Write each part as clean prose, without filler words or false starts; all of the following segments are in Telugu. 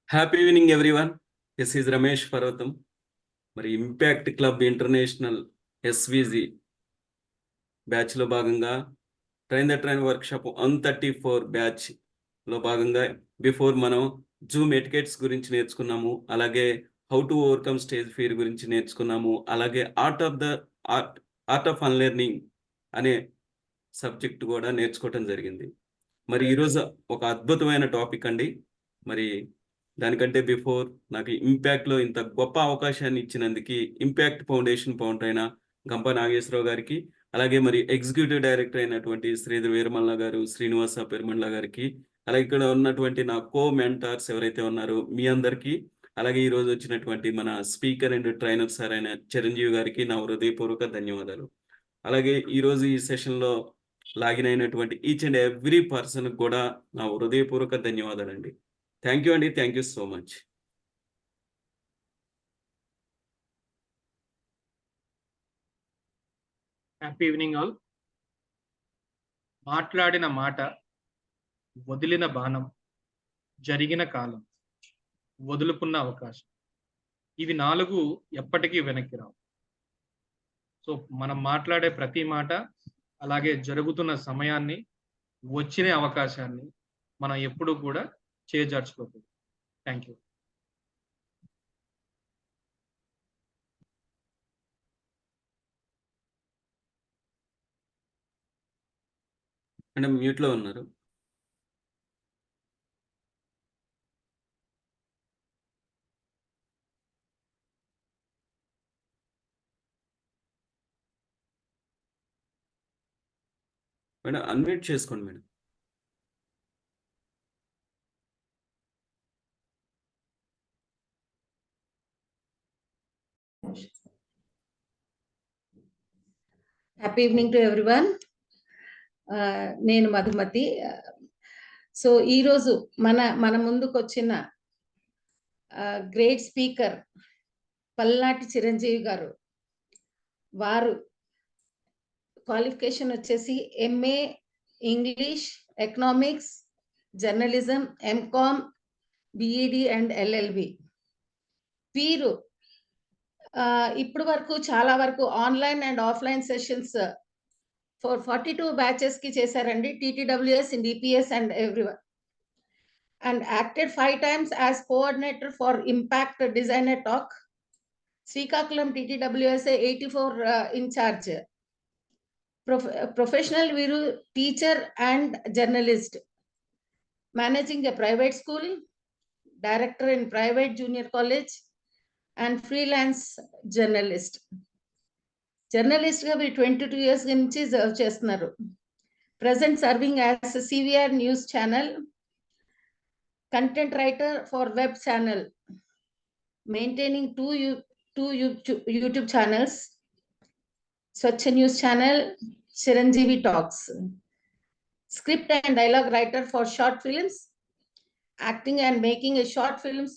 Happy evening everyone. This is Ramesh పర్వతం. మరి ఇంపాక్ట్ క్లబ్ ఇంటర్నేషనల్ ఎస్విజి బ్యాచ్లో భాగంగా ట్రైన్ వర్క్షాప్ 134 బ్యాచ్లో భాగంగా బిఫోర్ మనం జూమ్ ఎటికెట్స్ గురించి నేర్చుకున్నాము. అలాగే how to overcome stage fear గురించి నేర్చుకున్నాము. అలాగే ఆర్ట్ ఆఫ్ అన్లెర్నింగ్ అనే సబ్జెక్ట్ కూడా నేర్చుకోవటం జరిగింది. మరి ఈరోజు ఒక అద్భుతమైన టాపిక్ అండి. మరి దానికంటే బిఫోర్ నాకు ఇంపాక్ట్‌లో ఇంత గొప్ప అవకాశాన్ని ఇచ్చినందుకు ఇంపాక్ట్ ఫౌండేషన్ ఫౌండర్ అయిన గంప నాగేశ్వరరావు గారికి, అలాగే మరి ఎగ్జిక్యూటివ్ డైరెక్టర్ అయినటువంటి శ్రీధర్ వీరమల్ల గారు, శ్రీనివాస పెరుమండ్ల గారికి, అలాగే ఇక్కడ ఉన్నటువంటి నా మెంటార్స్ ఎవరైతే ఉన్నారో మీ అందరికీ, అలాగే ఈరోజు వచ్చినటువంటి మన స్పీకర్ అండ్ ట్రైనర్ సార్ అయిన చిరంజీవి గారికి నా హృదయపూర్వక ధన్యవాదాలు. అలాగే ఈరోజు ఈ సెషన్‌లో లాగిన్ అయినటువంటి ఈచ్ అండ్ ఎవ్రీ పర్సన్‌కి కూడా నా హృదయపూర్వక ధన్యవాదాలండి. థ్యాంక్ యూ అండి. Thank you so much. Happy evening all. మాట్లాడిన మాట, వదిలిన బాణం, జరిగిన కాలం, వదులుకున్న అవకాశం, ఇవి 4 ఎప్పటికీ వెనక్కి రావు. సో మనం మాట్లాడే ప్రతి మాట, అలాగే జరుగుతున్న సమయాన్ని, వచ్చిన అవకాశాన్ని మనం ఎప్పుడూ కూడా చేజార్చుకోకూడదు. Thank you. అంటే మ్యూట్లో ఉన్నారు. మేడం అన్మ్యూట్ చేసుకోండి madam. Happy evening to everyone. నేను మధుమతి. సో ఈరోజు మన ముందుకు వచ్చిన గ్రేట్ స్పీకర్ పల్నాటి చిరంజీవి గారు. వారు క్వాలిఫికేషన్ వచ్చేసి MA English, economics, journalism, MCom, BEd and LLB. వీరు ఇప్పుడు వరకు చాలా వరకు online and offline sessions for 42 batches ki chesaranడి, TTWS in DPS and everyone, and acted 5 times as coordinator for Impact Designer Talk. Srikakulam TTWS 84 in charge. Professional Viru, teacher and journalist, managing a private school, director in private junior college, and freelance journalist. Journalist గా 22 years నుంచి సర్వ్ చేస్తున్నారు. Present serving as CVR news channel, content writer for web channel, maintaining two YouTube channels, Swachh news channel, Chiranjeevi talks, script and dialogue writer for short films, acting and making a short films,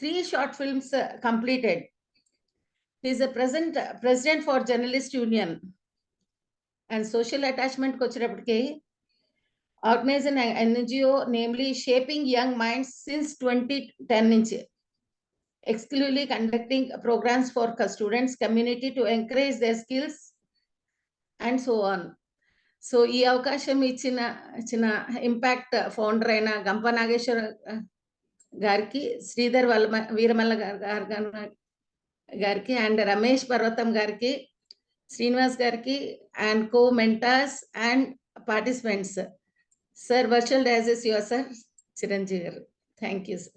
3 short films completed. He is a president for Journalist Union. And social attachment kochirapatiki organizing an NGO, namely Shaping Young Minds, since 2010 nunchi, exclusively conducting programs for students community to encourage their skills and so on. So ee avakasham ichina Impact founder aina Gampa Nageshwar gariki, Sridhar Veeramalla gariki and Ramesh Parvatam gariki, Srinivas gariki, and co-mentors and participants. Sir, virtual as is your sir, Chiranjeevi garu. Thank you, sir.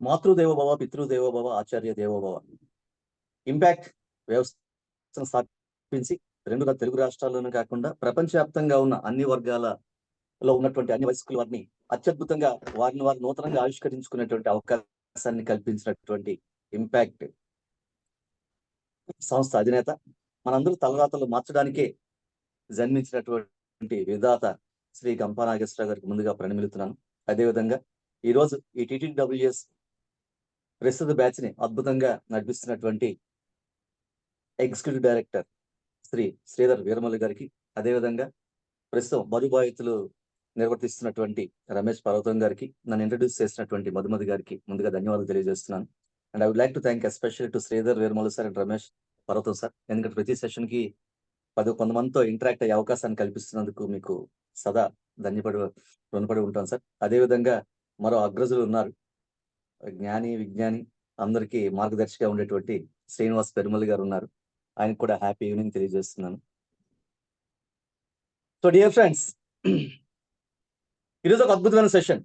మాతృదేవో భవ, పితృదేవో భవ, ఆచార్య దేవో భవ. ఇంపాక్ట్ వ్యవస్థను స్థాపించి 2 తెలుగు రాష్ట్రాల్లోనే కాకుండా ప్రపంచవ్యాప్తంగా ఉన్న అన్ని వర్గాలలో ఉన్నటువంటి అన్ని వయస్కుల వారిని అత్యద్భుతంగా వారిని వారు నూతనంగా ఆవిష్కరించుకునేటువంటి అవకాశాన్ని కల్పించినటువంటి ఇంపాక్ట్ సంస్థ అధినేత, మనందరూ తలరాతలు మార్చడానికే జన్మించినటువంటి విధాత శ్రీ గంపా నాగేశ్వరరావు గారికి ముందుగా ప్రణమిలుతున్నాను. అదేవిధంగా ఈరోజు ఈ TTWS ప్రస్తుత బ్యాచ్ ని అద్భుతంగా నడిపిస్తున్నటువంటి ఎగ్జిక్యూటివ్ డైరెక్టర్ శ్రీ శ్రీధర్ వీరమల్లి గారికి, అదేవిధంగా ప్రస్తుతం బరువు బాధితులు నిర్వర్తిస్తున్నటువంటి రమేష్ పర్వతం గారికి, నన్ను ఇంట్రడ్యూస్ చేసినటువంటి మధుమతి గారికి ముందుగా ధన్యవాదాలు తెలియజేస్తున్నాను. And I would like to thank especially to Sridhar Vermal sir and Ramesh Parvatham sir. ఎందుకంటే ప్రతి సెషన్ కి కొంతమందితో ఇంటరాక్ట్ అయ్యే అవకాశాన్ని కల్పిస్తున్నందుకు మీకు సదా రుణపడి ఉంటాను సార్. అదేవిధంగా మరో అగ్రజులు ఉన్నారు, జ్ఞాని విజ్ఞాని అందరికీ మార్గదర్శిగా ఉండేటువంటి శ్రీనివాస్ పెరుమల్ గారు ఉన్నారు. ఆయనకు కూడా హ్యాపీ ఈవినింగ్ తెలియజేస్తున్నాను. సో డియర్ ఫ్రెండ్స్, ఈరోజు ఒక అద్భుతమైన సెషన్.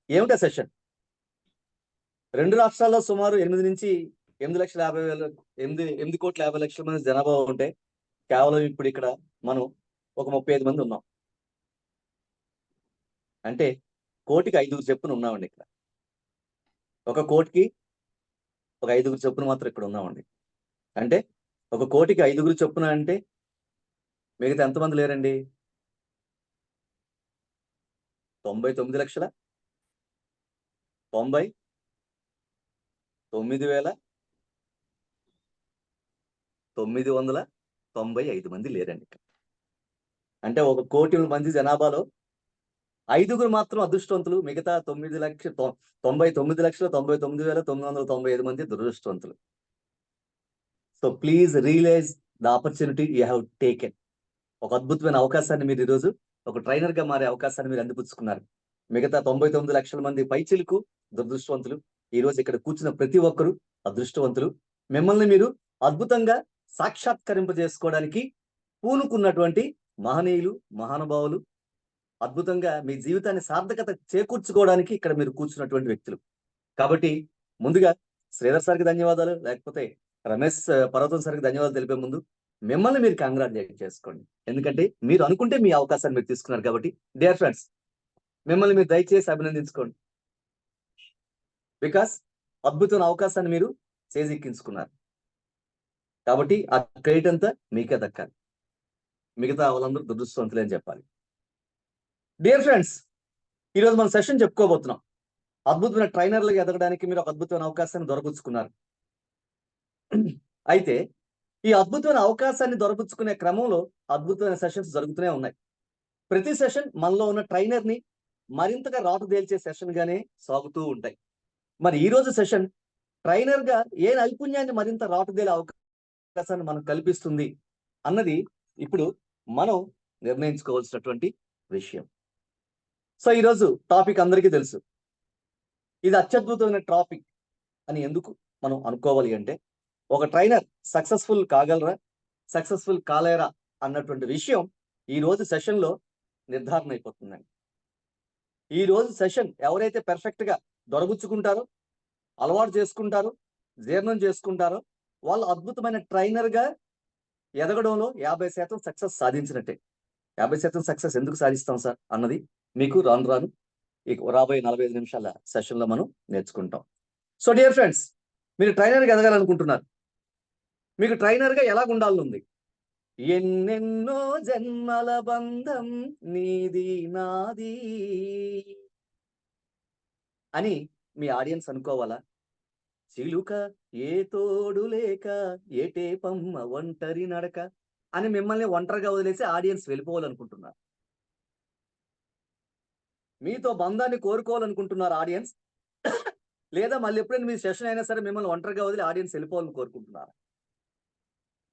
ఏమిటా సెషన్? 2 రాష్ట్రాల్లో సుమారు 8,50,000 మంది జనాభా ఉంటే కేవలం ఇప్పుడు ఇక్కడ మనం ఒక 35 మంది ఉన్నాం. అంటే కోటికి 5 చెప్పున ఉన్నామండి. ఇక్కడ ఒక కోటికి ఒక 5 చెప్పున మాత్రం ఇక్కడ ఉన్నామండి. అంటే ఒక కోటికి 5 చెప్పున అంటే మిగతా ఎంతమంది లేరండి? 99,99,995 మంది లేరండి. అంటే ఒక కోటి మంది జనాభాలో 5 మాత్రం అదృష్టవంతులు, మిగతా 99,99,99,995 మంది దురదృష్టవంతులు. So please realise the opportunity you have taken. ఒక అద్భుతమైన అవకాశాన్ని మీరు ఈరోజు ఒక ట్రైనర్ గా మారే అవకాశాన్ని మీరు అందిపుచ్చుకున్నారు. మిగతా 99 లక్షల మంది పైచిలుకు దురదృష్టవంతులు. ఈ రోజు ఇక్కడ కూర్చున్న ప్రతి ఒక్కరు అదృష్టవంతులు. మిమ్మల్ని మీరు అద్భుతంగా సాక్షాత్కరింపజేసుకోవడానికి పూనుకున్నటువంటి మహనీయులు, మహానుభావులు, అద్భుతంగా మీ జీవితాన్ని సార్థకత చేకూర్చుకోవడానికి ఇక్కడ మీరు కూర్చున్నటువంటి వ్యక్తులు. కాబట్టి ముందుగా శ్రీధర్ సార్కి ధన్యవాదాలు, లేకపోతే రమేష్ పర్వతం సార్కి ధన్యవాదాలు తెలిపే ముందు మిమ్మల్ని మీరు కంగ్రాచులేట్ చేసుకోండి. ఎందుకంటే మీరు అనుకుంటే మీ అవకాశాన్ని మీరు తీసుకున్నారు. కాబట్టి డియర్ ఫ్రెండ్స్, మిమ్మల్ని మీరు దయచేసి అభినందించుకోండి. బికాస్ అద్భుతమైన అవకాశాన్ని మీరు చేజిక్కించుకున్నారు. కాబట్టి ఆ క్రెడిట్ అంతా మీకే దక్కాలి. మిగతా వాళ్ళందరూ దురదృష్టవంతులే అని చెప్పాలి. డియర్ ఫ్రెండ్స్, ఈరోజు మనం సెషన్ చెప్పుకోబోతున్నాం. అద్భుతమైన ట్రైనర్లుగా ఎదగడానికి మీరు ఒక అద్భుతమైన అవకాశాన్ని దొరకపుచ్చుకున్నారు. అయితే ఈ అద్భుతమైన అవకాశాన్ని దొరకపుచ్చుకునే క్రమంలో అద్భుతమైన సెషన్స్ జరుగుతూనే ఉన్నాయి. ప్రతి సెషన్ మనలో ఉన్న ట్రైనర్ ని మరింతగా రాటుదేల్చే సెషన్ గానే సాగుతూ ఉంటాయి. మరి ఈ రోజు సెషన్ ట్రైనర్ గా ఏ నైపుణ్యాన్ని మరింత రాటుదేలే అవకాశాన్ని మనకు కల్పిస్తుంది అన్నది ఇప్పుడు మనం నిర్ణయించుకోవాల్సినటువంటి విషయం. సో ఈరోజు టాపిక్ అందరికీ తెలుసు. ఇది అత్యద్భుతమైన టాపిక్ అని ఎందుకు మనం అనుకోవాలి అంటే, ఒక ట్రైనర్ సక్సెస్ఫుల్ కాగలరా, సక్సెస్ఫుల్ కాలేరా అన్నటువంటి విషయం ఈ రోజు సెషన్ లో నిర్ధారణ అయిపోతుందండి. ఈ రోజు సెషన్ ఎవరైతే పెర్ఫెక్ట్ గా దొరబుచ్చుకుంటారో, అలవాటు చేసుకుంటారో, జీర్ణం చేసుకుంటారో వాళ్ళు అద్భుతమైన ట్రైనర్ గా ఎదగడంలో 50% సక్సెస్ సాధించినట్టే. 50% సక్సెస్ ఎందుకు సాధిస్తాం సార్ అన్నది మీకు రాను రాబోయే 45 నిమిషాల సెషన్ లో మనం నేర్చుకుంటాం. సో డియర్ ఫ్రెండ్స్, మీరు ట్రైనర్ గా ఎదగాలనుకుంటున్నారు. మీకు ట్రైనర్ గా ఎలా ఉండాలనుంది? ఎన్నెన్నో జన్మల బంధం నీది నాది అని మీ ఆడియన్స్ అనుకోవాలా? చిలుక ఏ తోడు లేక ఏటే పమ్మ ఒంటరి నడక అని మిమ్మల్ని ఒంటరిగా వదిలేసి ఆడియన్స్ వెళ్ళిపోవాలనుకుంటున్నారు. మీతో బంధాన్ని కోరుకోవాలనుకుంటున్నారు ఆడియన్స్, లేదా మళ్ళీ ఎప్పుడైనా మీ సెషన్ అయినా సరే మిమ్మల్ని ఒంటరిగా వదిలి ఆడియన్స్ వెళ్ళిపోవాలని కోరుకుంటున్నారు.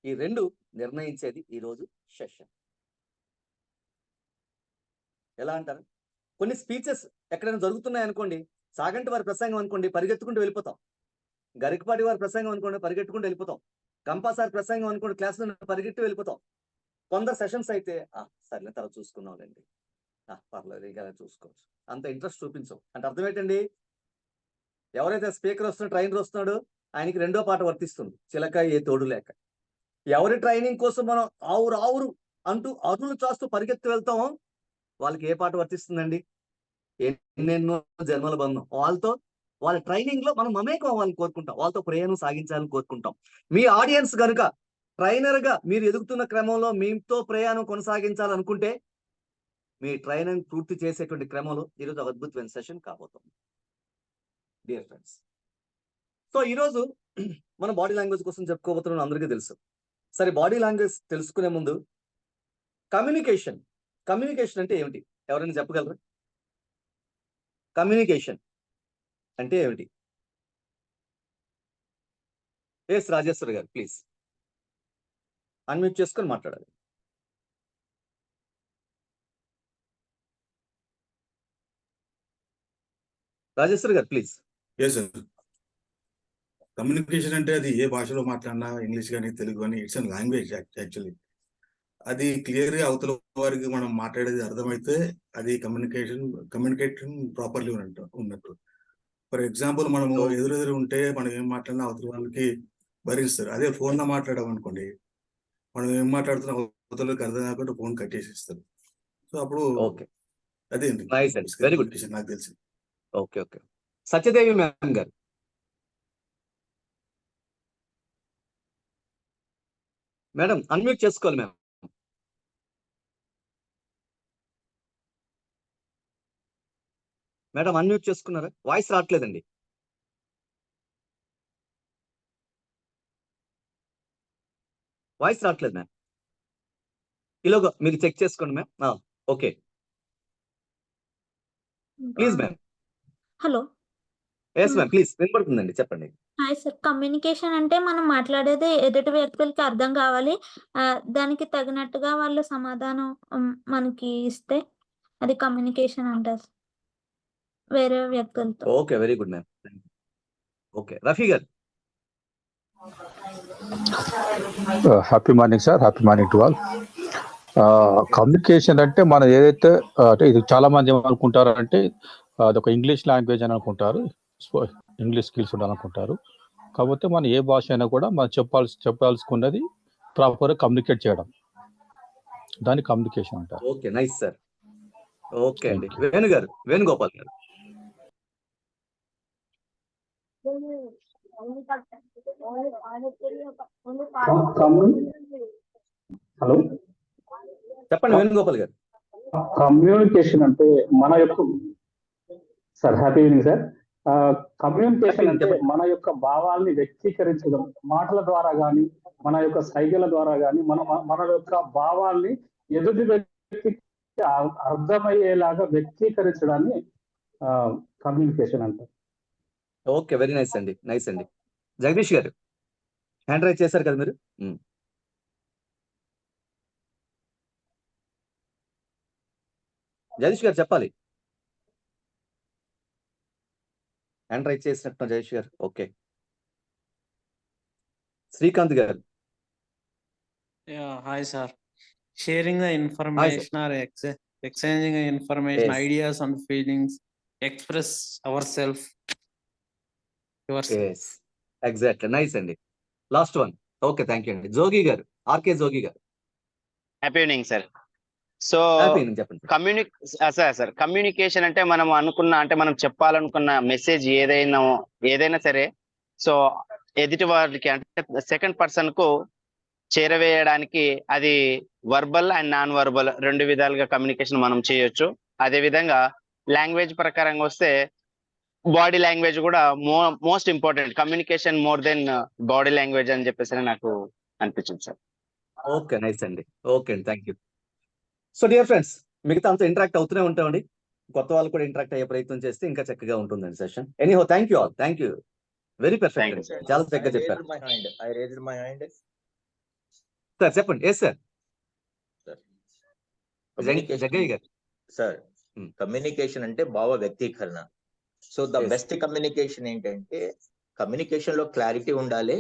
ఈ రెండు నిర్ణయించేది ఈ రోజు సెషన్. ఎలా అంటారు? కొన్ని స్పీచెస్ ఎక్కడైనా జరుగుతున్నాయి అనుకోండి, సాగంటి వారి ప్రసంగం అనుకోండి, పరిగెత్తుకుంటూ వెళ్ళిపోతాం. గరికపాటి వారి ప్రసంగం అనుకోండి, పరిగెట్టుకుంటూ వెళ్ళిపోతాం. కంపాసారి ప్రసంగం అనుకోండి, క్లాస్ లో పరిగెట్టి వెళ్ళిపోతాం. కొందరు సెషన్స్ అయితే సర్లే తర్వాత చూసుకున్నాంలేండి, పర్లేదు ఇంకా చూసుకోవచ్చు, అంత ఇంట్రెస్ట్ చూపించవు. అంటే అర్థం ఏంటండి? ఎవరైతే స్పీకర్ వస్తున్నాడు, ట్రైనర్ వస్తున్నాడు, ఆయనకి రెండో పాట వర్తిస్తుంది, చిలక ఏ తోడు లేక. ఎవరి ట్రైనింగ్ కోసం మనం ఆవురు అంటూ అరులు చాస్తూ పరిగెత్తి వెళ్తామో వాళ్ళకి ఏ పాట వర్తిస్తుందండి? ఎన్నెన్నో జన్మల బంధం. వాళ్ళ ట్రైనింగ్ లో మనం మమేకం అవ్వాలని కోరుకుంటాం, వాళ్ళతో ప్రయాణం సాగించాలని కోరుకుంటాం. మీ ఆడియన్స్ కనుక ట్రైనర్ గా మీరు ఎదుగుతున్న క్రమంలో మీతో ప్రయాణం కొనసాగించాలనుకుంటే మీ ట్రైనింగ్ పూర్తి చేసేటువంటి క్రమంలో ఈరోజు అద్భుతమైన సెషన్ కాబోతుంది డియర్ ఫ్రెండ్స్. సో ఈరోజు మన బాడీ లాంగ్వేజ్ కోసం చెప్పుకోబోతున్నాం, అందరికీ తెలుసు. సరే, బాడీ లాంగ్వేజ్ తెలుసుకునే ముందు కమ్యూనికేషన్ కమ్యూనికేషన్ అంటే ఏమిటి? ఎవరైనా చెప్పగలరా? కమ్యూనికేషన్ అంటే ఏమిటి? ఎస్ రాజేశ్వర్ గారు ప్లీజ్ అన్మ్యూట్ చేసుకొని మాట్లాడాలి. రాజేశ్వర్ గారు ప్లీజ్. Yes sir. కమ్యూనికేషన్ అంటే అది ఏ భాషలో మాట్లాడినా, ఇంగ్లీష్ కానీ తెలుగు కానీ, ఇట్స్ అన్ లాంగ్వేజ్ యాక్చువల్లీ. అది క్లియర్గా అవతల వారికి మనం మాట్లాడేది అర్థమైతే అది కమ్యూనికేషన్ ప్రాపర్లీ ఉన్నట్టు. ఫర్ ఎగ్జాంపుల్ మనము ఎదురెదురు ఉంటే మనం ఏం మాట్లాడినా అవతల వాళ్ళకి భరిస్తారు. అదే ఫోన్లో మాట్లాడాం అనుకోండి, మనం ఏం మాట్లాడుతున్నా అవతలకి అర్థం కాకుండా ఫోన్ కట్టేసిస్తారు. సో అప్పుడు ఓకే అదే వెరీ గుడ్ నాకు తెలిసి. ఓకే ఓకే సత్యదేవి మ్యామ్ గారు. మేడం అన్మ్యూట్ చేసుకోవాలి మ్యామ్. మేడం అన్మ్యూట్ చేసుకున్నారా? వాయిస్ రావట్లేదండి. వాయిస్ రావట్లేదు మ్యామ్. ఇలాగో మీరు చెక్ చేసుకోండి ma'am. Okay please ma'am. Hello. Yes ma'am please వినపడుతుందండి, చెప్పండి. Hi sir. కమ్యూనికేషన్ అంటే మనం మాట్లాడేది ఎదుటి వ్యక్తులకి అర్థం కావాలి. దానికి తగినట్టుగా వాళ్ళు సమాధానం మనకి ఇస్తే అది కమ్యూనికేషన్ అంటారు వేరే వ్యక్తులతో. Okay very good ma'am. Okay Rafi గారు. Happy morning sir. Happy morning to all. Communication అంటే మనం ఏదైతే అంటే ఇది చాలా మంది ఏమనుకుంటారు అంటే అదొక ఇంగ్లీష్ లాంగ్వేజ్ అని అనుకుంటారు, ఇంగ్లీష్ స్కిల్స్ ఉండాలనుకుంటారు. కాకపోతే మనం ఏ భాష అయినా కూడా మనం చెప్పాల్సుకున్నది ప్రాపర్గా కమ్యూనికేట్ చేయడం, దాన్ని కమ్యూనికేషన్ అంటారు. Okay nice sir. ఓకే అండి వేణు గారు, వేణుగోపాల్ గారు. హలో చెప్పండి వేణుగోపాల్ గారు. కమ్యూనికేషన్ అంటే మన యొక్క sir happy evening sir. Communication అంటే మన యొక్క భావాల్ని వ్యక్తీకరించడం, మాటల ద్వారా కానీ మన యొక్క సైగల ద్వారా కానీ మన యొక్క భావాల్ని ఎదుటి వ్యక్తికి అర్థమయ్యేలాగా వ్యక్తీకరించడాన్ని కమ్యూనికేషన్ అంటారు. ఓకే వెరీ నైస్ అండి, నైస్ అండి. జగదీష్ గారు హ్యాండ్ రైజ్ చేశారు కదా మీరు. జగదీష్ గారు చెప్పాలి. హ్యాండ్ రైజ్ చేసినట్టు జగదీష్ గారు. ఓకే శ్రీకాంత్ గారు. Hi sir. Sharing the information or exchanging the information, Yes. ideas and feelings, express ourselves. Yes, exactly. Nice అండి. Last one. Okay thank you అండి. జోగి గారు, ఆర్కే జోగి గారు. Happy evening sir. So happy evening చెప్పండి. సార్ కమ్యూనికేషన్ అంటే మనం మనం చెప్పాలనుకున్న మెసేజ్ ఏదైనా సరే సో ఎదుటి వారికి అంటే సెకండ్ పర్సన్ కు చేరవేయడానికి అది వర్బల్ అండ్ నాన్ వర్బల్ రెండు విధాలుగా కమ్యూనికేషన్ మనం చేయొచ్చు. అదే విధంగా లాంగ్వేజ్ ప్రకారంగా వస్తే బాడీ లాంగ్వేజ్ కూడా most important. Communication more than body language అని చెప్పేసి నాకు అనిపించింది సార్. ఓకే నైస్ అండి. ఓకే అండి thank you. So dear friends, మిగతా అంతా ఇంటరాక్ట్ అవుతూనే ఉంటామండి. కొత్త వాళ్ళు కూడా ఇంటరాక్ట్ అయ్యే ప్రయత్నం చేస్తే ఇంకా చక్కగా ఉంటుందండి session. Anyhow thank you all. Thank you very perfect. చాలా చక్కగా చెప్పారు సార్. చెప్పండి. Yes sir. జగ్గయ్య గారు. సార్ కమ్యూనికేషన్ అంటే భావ వ్యక్తీకరణ. సో ద బెస్ట్ కమ్యూనికేషన్ ఏంటంటే కమ్యూనికేషన్ లో క్లారిటీ ఉండాలి.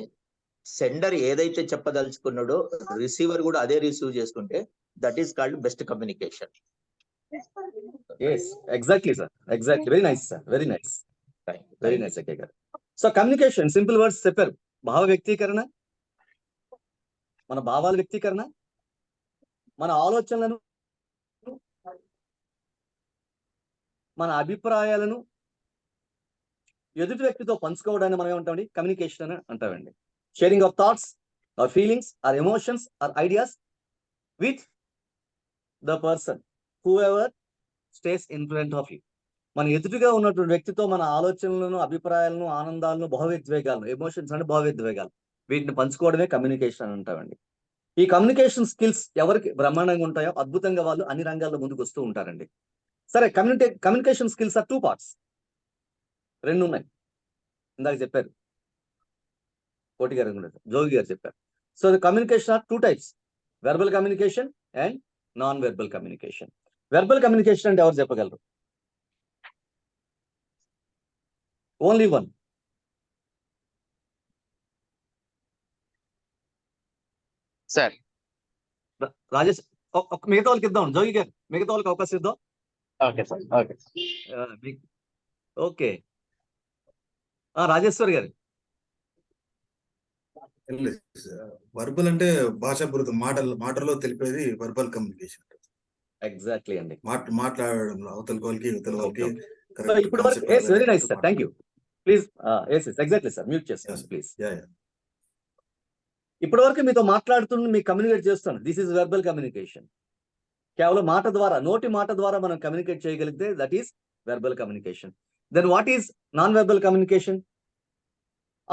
సెండర్ ఏదైతే చెప్పదలుచుకున్నాడో రిసీవర్ కూడా అదే రిసీవ్ చేసుకుంటే that is called best communication. Exactly sir, exactly. Very nice sir, very nice, very nice Jaggaiah గారు. సో కమ్యూనికేషన్ సింపుల్ వర్డ్స్ చెప్పారు. భావ వ్యక్తీకరణ, మన భావాల వ్యక్తీకరణ, మన ఆలోచనలను, మన అభిప్రాయాలను ఎదుటి వ్యక్తితో పంచుకోవడాన్ని మనం ఏమంటామండి? కమ్యూనికేషన్ అని అంటామండి. Sharing of thoughts or feelings or emotions or ideas with the person whoever stays in front of you. మన ఎదుటిగా ఉన్నటువంటి వ్యక్తితో మన ఆలోచనలను, అభిప్రాయాలను, ఆనందాలను, భావోద్వేగాలను, ఎమోషన్స్ అంటే భావోద్వేగాలు, వీటిని పంచుకోవడమే కమ్యూనికేషన్ అని అంటామండి. ఈ కమ్యూనికేషన్ స్కిల్స్ ఎవరికి బ్రహ్మాండంగా ఉంటాయో అద్భుతంగా వాళ్ళు అన్ని రంగాల్లో ముందుకు వస్తూ ఉంటారండి. సరే, కమ్యూనికేషన్ స్కిల్స్ ఆర్ 2 parts. 2 ఉన్నాయి. ఇందాక చెప్పారు కోటి గారు కూడా, జోగి గారు చెప్పారు. So the communication or 2 types, verbal communication and non verbal communication. Verbal communication అంటే ఎవరు చెప్పగలరు? Only one. సార్ రాజేష్, మిగతా వాళ్ళకి ఇద్దాం. జోగి గారు, మిగతా వాళ్ళకి అవకాశం ఇద్దాం. Okay sir. Okay. Okay, Rajeshwar గారు. వర్బల్ అంటే భాషాపూరితం, మాటల్లో తెలిపేది వర్బల్ కమ్యూనికేషన్. ఎగ్జాక్ట్లీ అండి. మాట్లాడడంలో అవతల వాళ్ళకి ఇప్పుడు వరకు very nice sir, thank you. Please exactly sir, mute చేస్తాను ప్లీజ్. ఇప్పటి వరకు మీతో మాట్లాడుతున్న మీకు కమ్యూనికేట్ చేస్తాను. This is verbal communication. కేవలం మాట ద్వారా, నోటి మాట ద్వారా మనం కమ్యూనికేట్ చేయగలిగితే that is verbal communication. Then what is non verbal communication?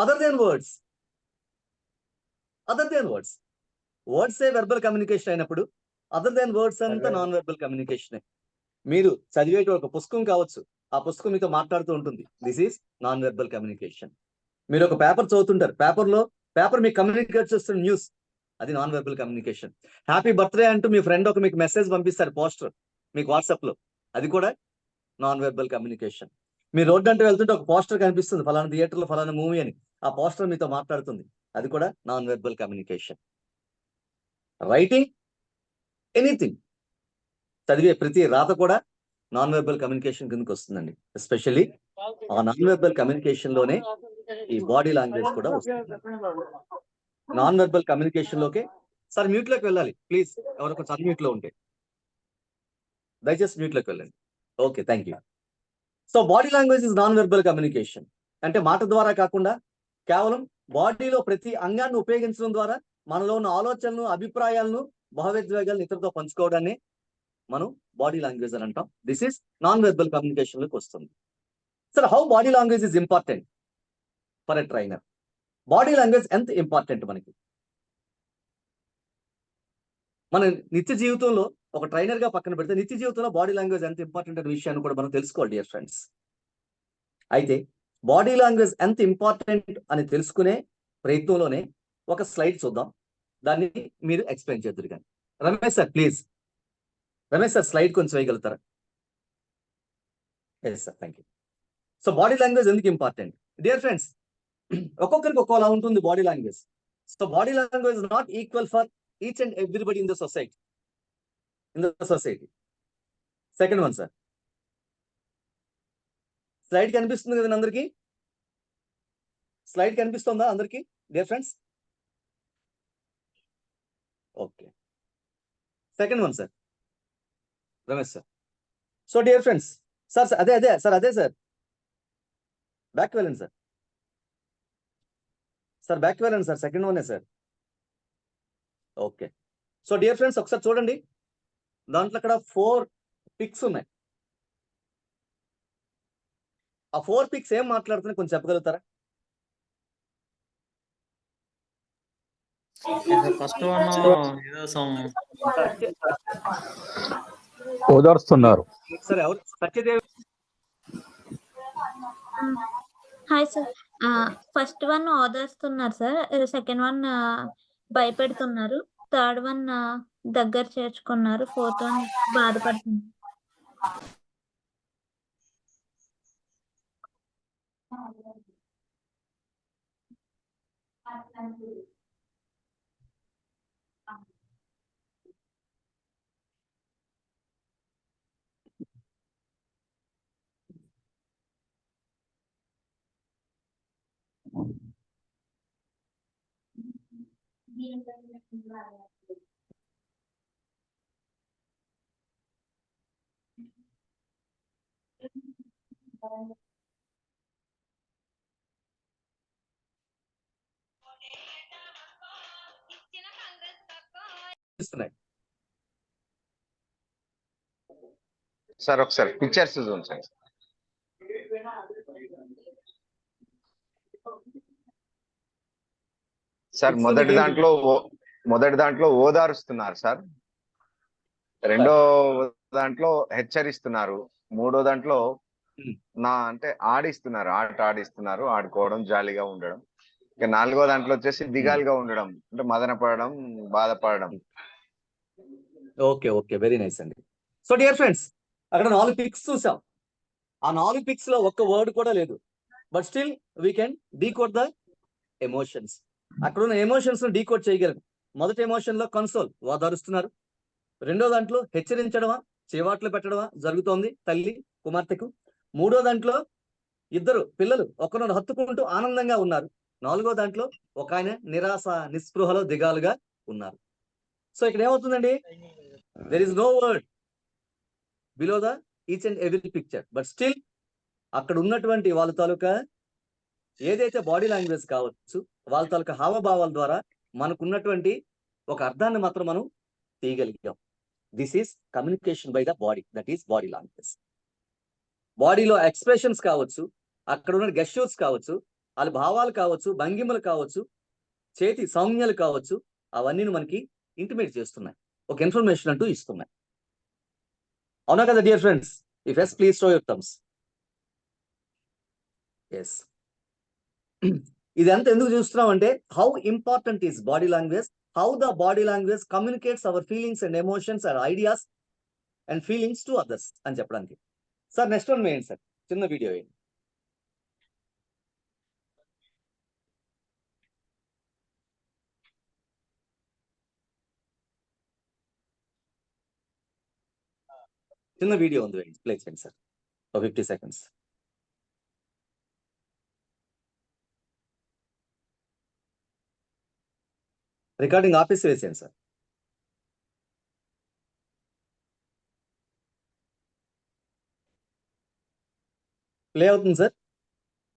Other than words. వర్డ్సే వెర్బల్ కమ్యూనికేషన్ అయినప్పుడు అదర్ దెన్ వర్డ్స్ అంతా నాన్ వెర్బల్ కమ్యూనికేషన్. మీరు చదివేట ఒక పుస్తకం కావచ్చు, ఆ పుస్తకం మీతో మాట్లాడుతూ ఉంటుంది. This is non verbal communication. మీరు ఒక పేపర్ చదువుతుంటారు, పేపర్ మీకు కమ్యూనికేట్ చేస్తున్న న్యూస్, అది non verbal communication. Happy birthday అంటూ మీ ఫ్రెండ్ ఒక మీకు మెసేజ్ పంపిస్తారు, పోస్టర్ మీకు వాట్సాప్ లో, అది కూడా నాన్ వెర్బల్ కమ్యూనికేషన్. మీ రోడ్డు అంటే వెళ్తుంటే ఒక పోస్టర్ కనిపిస్తుంది, ఫలానా థియేటర్ లో ఫలానా మూవీ అని, ఆ పోస్టర్ మీతో మాట్లాడుతుంది, అది కూడా non verbal communication. Writing, anything, చదివే ప్రతి రాత కూడా నాన్ వెర్బల్ కమ్యూనికేషన్ కిందకి వస్తుందండి. ఎస్పెషల్లీ ఆ నాన్ వెర్బల్ కమ్యూనికేషన్ లోనే ఈ బాడీ లాంగ్వేజ్ కూడా వస్తుంది. నాన్ వెర్బల్ కమ్యూనికేషన్ లోకే సార్ మ్యూట్ లోకి వెళ్ళాలి ప్లీజ్, ఎవరొక అన్మ్యూట్ లో ఉంటే దయచేసి మ్యూట్ లోకి వెళ్ళండి. Okay, thank you. So body language is non verbal communication. అంటే మాట ద్వారా కాకుండా కేవలం బాడీలో ప్రతి అంగాన్ని ఉపయోగించడం ద్వారా మనలో ఉన్న ఆలోచనలు, అభిప్రాయాలను, భావోద్వేగాలను ఇతరులతో పంచుకోవడాన్ని మనం బాడీ లాంగ్వేజ్ అని అంటాం. This is non verbal communication లోకి వస్తుంది. Sir, how body language is important for a trainer? Body language ఎంత ఇంపార్టెంట్ మనకి? మన నిత్య జీవితంలో ఒక ట్రైనర్ గా పక్కన పెడితే నిత్య జీవితంలో బాడీ లాంగ్వేజ్ ఎంత ఇంపార్టెంట్ అనే విషయాన్ని కూడా మనం తెలుసుకోవాలి డియర్ ఫ్రెండ్స్. అయితే బాడీ లాంగ్వేజ్ ఎంత ఇంపార్టెంట్ అని తెలుసుకునే ప్రయత్నంలోనే ఒక స్లైడ్ చూద్దాం, దాన్ని మీరు ఎక్స్ప్లెయిన్ చేద్దరు కానీ. Ramesh sir please, Ramesh sir slide కొంచెం వేయగలుగుతారా? Yes sir, thank you. So body language ఎందుకు ఇంపార్టెంట్ డియర్ ఫ్రెండ్స్? ఒక్కొక్కరికి ఒక్కోలా ఉంటుంది body language. So body language not equal for each and everybody in the society. Second one sir, slide కనిపిస్తుంది కదండి అందరికి? స్లైడ్ కనిపిస్తుందా అందరికి dear friends? Okay, second one sir, Ramesh sir. So dear friends, sir అదే సార్, బ్యాక్ వెళ్ళండి సార్, బ్యాక్ వెళ్ళండి sir, second one sir. Okay, so dear friends ఒకసారి చూడండి, దాంట్లో అక్కడ 4 పిక్స్ ఉన్నాయి. ఆ 4 పిక్స్ ఏం మాట్లాడుతున్నాయి కొంచెం చెప్పగలుగుతారా? ఫస్ట్ వన్ ఏదో సమ్ ఓదార్స్తున్నారు. సరే, ఎవరు? Satyadev. Hi sir. First one ఓదార్స్తున్నారు సార్, సెకండ్ వన్ భయపెడుతున్నారు, థర్డ్ వన్ దగ్గర చేర్చుకున్నారు, ఫోర్త్ వన్ బాధపడుతున్నారు. సార్ ఒకసారి పిక్చర్స్ చూడండి సార్. మొదటి దాంట్లో మొదటి దాంట్లో ఓదారుస్తున్నారు సార్, రెండో దాంట్లో హెచ్చరిస్తున్నారు, మూడో దాంట్లో అంటే ఆడిస్తున్నారు, ఆట ఆడిస్తున్నారు, ఆడుకోవడం, జాలీగా ఉండడం. ఇక నాలుగో దాంట్లో వచ్చేసి దిగాలుగా ఉండడం, అంటే మదన పడడం, బాధపడడం. ఓకే ఓకే, వెరీ నైస్ అండి. సో డియర్ ఫ్రెండ్స్, అక్కడ 4 పిక్స్ చూసాం. ఆ 4 పిక్స్ లో ఒక్క వర్డ్ కూడా లేదు, but still we can decode the emotions. అక్కడ ఉన్న ఎమోషన్స్ ను డీకోడ్ చేయగలం. మొదటి ఎమోషన్ లో కన్సోల్, ఓదారుస్తున్నారు. రెండో దాంట్లో హెచ్చరించడమా, చేవాట్లు పెట్టడమా జరుగుతోంది తల్లి కుమార్తెకు. మూడో దాంట్లో ఇద్దరు పిల్లలు ఒకరినొకరు హత్తుకుంటూ ఆనందంగా ఉన్నారు. నాలుగో దాంట్లో ఒక ఆయన నిరాశ నిస్పృహలో దిగాలుగా ఉన్నారు. సో ఇక్కడ ఏమవుతుందండి, there is no word below the each and every picture, but still అక్కడ ఉన్నటువంటి వాళ్ళ తాలూకా ఏదైతే బాడీ లాంగ్వేజ్ కావచ్చు, వాళ్ళ తాలూకా హావభావాల ద్వారా మనకున్నటువంటి ఒక అర్థాన్ని మాత్రం మనం తీయగలిగాం. This is communication by the body, that is body language. బాడీలో ఎక్స్ప్రెషన్స్ కావచ్చు, అక్కడ ఉన్న గెస్చర్స్ కావచ్చు, వాళ్ళ భావాలు కావచ్చు, భంగిమలు కావచ్చు, చేతి సౌమ్యాలు కావచ్చు, అవన్నీ మనకి ఇంటిమేట్ చేస్తున్నాయి, ఒక ఇన్ఫర్మేషన్ అంటూ ఇస్తున్నాయి. అవునా కదా dear friends? If yes please show your thumbs. Yes. ఇదంతా ఎందుకు చూస్తున్నాం అంటే, how important is body language, how the body language communicates our feelings and emotions and ideas and feelings to others అని చెప్పడానికి. సార్ నెక్స్ట్ వన్ వేయండి సార్, చిన్న వీడియో వేయండి. చిన్న వీడియో ఉంది, వేయండి, ప్లే చేయండి సార్, 50 seconds. రికార్డింగ్ ఆఫీస్ వేసేయండి సార్. ప్లే అవుతుంది సార్.